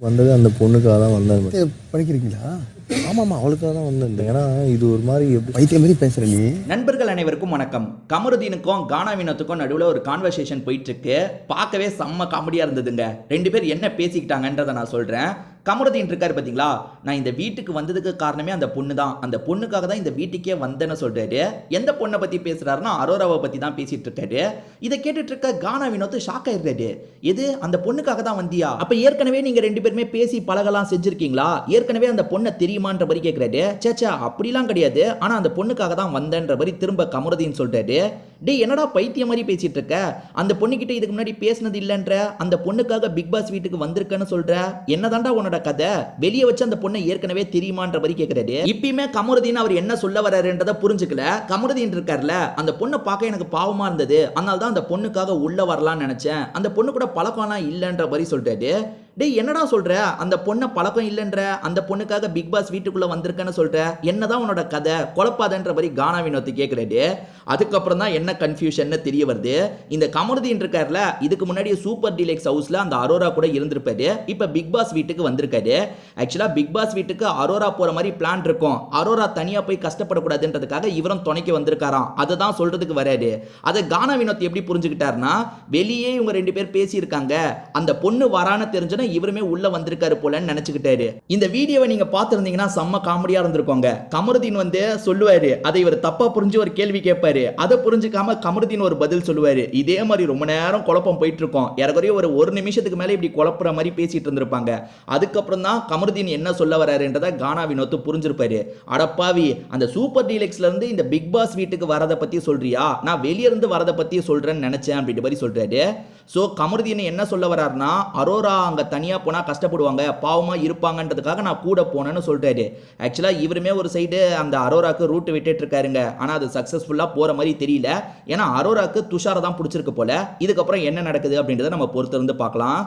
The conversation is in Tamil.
வந்தது அந்த பொண்ணுக்காக தான் வந்தேன். படிக்கிறீங்களா? ஆமாம்மா, அவளுக்காக தான் வந்தேன். ஏன்னா இது ஒரு மாதிரி பைத்தியம் மாதிரி பேசுற நீ. நண்பர்கள் அனைவருக்கும் வணக்கம். கமருதீனுக்கும் கானா வினோத்துக்கும் நடுவில் ஒரு கான்வர்சேஷன் போயிட்டு இருக்கு. பார்க்கவே செம்ம காமெடியா இருந்ததுங்க. ரெண்டு பேர் என்ன பேசிக்கிட்டாங்கன்றதை நான் சொல்றேன். கமருதீன் இருக்காரு பார்த்தீங்களா, நான் இந்த வீட்டுக்கு வந்ததுக்கு காரணமே அந்த பொண்ணு தான், அந்த பொண்ணுக்காக தான் இந்த வீட்டுக்கே வந்தேன்னு சொல்றாரு. எந்த பொண்ணை பத்தி பேசுறாருன்னா அரோராவை பத்தி தான் பேசிட்டு இருக்காரு. இதை கேட்டுட்டு இருக்க கானா வினோத் ஷாக் ஆயிடுறாரு. எது, அந்த பொண்ணுக்காக தான் வந்தியா? அப்ப ஏற்கனவே நீங்க ரெண்டு பேருமே பேசி பழகலாம் செஞ்சிருக்கீங்களா? ஏற்கனவே அந்த பொண்ணை தெரியுமான்ற மாதிரி கேட்கிறாரு. சேச்சா அப்படிலாம் கிடையாது, ஆனா அந்த பொண்ணுக்காக தான் வந்தேன்ற மாதிரி திரும்ப கமருதீன் சொல்றாரு. டே, என்னடா பைத்தியம் மாதிரி பேசிட்டு இருக்க? அந்த பொண்ணுகிட்ட இதுக்கு முன்னாடி பேசினது இல்லைன்ற, அந்த பொண்ணுக்காக பிக் பாஸ் வீட்டுக்கு வந்திருக்கேன்னு சொல்ற, என்னதான்டா உன்னோட கதை? வெளியே வச்சு அந்த பொண்ணை ஏற்கனவே தெரியுமான்ற மாதிரி கேட்கிறாரு. இப்பயுமே கமருதீன் அவர் என்ன சொல்ல வர்றாருன்றதை புரிஞ்சுக்கல. கமருதீன் இருக்கார்ல, அந்த பொண்ணை பார்க்க எனக்கு பாவமா இருந்தது, அதனால தான் அந்த பொண்ணுக்காக உள்ள வரலாம்னு நினைச்சேன், அந்த பொண்ணு கூட பழக்கம்லாம் இல்லைன்ற மாதிரி சொல்றாரு. டேய், என்னடா சொல்ற? அந்த பொண்ணை பழக்கம் இல்லைன்ற, அந்த பொண்ணுக்காக பிக் பாஸ் வீட்டுக்குள்ள வந்திருக்கேன்னு சொல்ற, என்னதான் உன்னோட கதை? குழப்பாதன்ற மாதிரி கானா வினோத் கேட்கிறாரு. அதுக்கப்புறம் தான் என்ன கன்ஃபியூஷன் தெரிய வருது. இந்த கமருதீன் இருக்கார்ல, இதுக்கு முன்னாடி சூப்பர் டீலக்ஸ் ஹவுஸ்ல அந்த அரோரா கூட இருந்திருப்பாரு. இப்ப பிக் பாஸ் வீட்டுக்கு வந்திருக்காரு. ஆக்சுவலா பிக் பாஸ் வீட்டுக்கு அரோரா போற மாதிரி பிளான் இருக்கும். அரோரா தனியா போய் கஷ்டப்படக்கூடாதுன்றதுக்காக இவரும் துணைக்கு வந்திருக்காராம். அதுதான் சொல்றதுக்கு வராரு. அதை கானா வினோத் எப்படி புரிஞ்சுக்கிட்டாருன்னா, வெளியே இவங்க ரெண்டு பேர் பேசியிருக்காங்க, அந்த பொண்ணு வரான்னு தெரிஞ்சோன்னா இவருமே உள்ள வந்திருக்காரு போலன்னு நினைச்சுக்கிட்டாரு. இந்த வீடியோவை நீங்க பார்த்திருந்தீங்கன்னா செம்ம காமெடியா இருந்திருக்கோங்க. கமருதீன் சொல்லுவாரு, அதை இவர் தப்பா புரிஞ்சு ஒரு கேள்வி கேட்பாரு. அதை புரிஞ்சுக்காம கமருதீன் ஒரு பதில் சொல்லுவாரு. இதே மாதிரி ரொம்ப நேரம் குழப்பம் போயிட்டு இருக்கோம். ஏறக்குறைய ஒரு நிமிஷத்துக்கு மேல இப்படி குழப்புற மாதிரி பேசிட்டு இருந்திருப்பாங்க. அதுக்கப்புறம் தான் கமருதீன் என்ன சொல்ல வராருன்றதை கானா வினோத் புரிஞ்சிருப்பாரு. அடப்பாவி, அந்த சூப்பர் டீலக்ஸ்ல இருந்து இந்த பிக் பாஸ் வீட்டுக்கு வரதை பத்தி சொல்றியா? நான் வெளியே இருந்து வரதை பத்தி சொல்றேன்னு நினைச்சேன் அப்படின்ற மாதிரி சொல்றாரு. சோ கமருதீன் என்ன சொல்ல வர்றாருன்னா, அரோரா அங்க தனியா போனா கஷ்டப்படுவாங்க, பாவமா இருப்பாங்கன்றதுக்காக நான் கூட போனேன்னு சொல்றாரு. ஆக்சுவலா இவருமே ஒரு சைடு அந்த அரோராக்கு ரூட் விட்டுட்டு இருக்காருங்க. ஆனா அது சக்சஸ்ஃபுல்லா போற மாதிரி தெரியல. ஏன்னா அரோராக்கு துஷாரை தான் பிடிச்சிருக்கு போல. இதுக்கப்புறம் என்ன நடக்குது அப்படின்றத நம்ம பொறுத்திருந்து பார்க்கலாம்.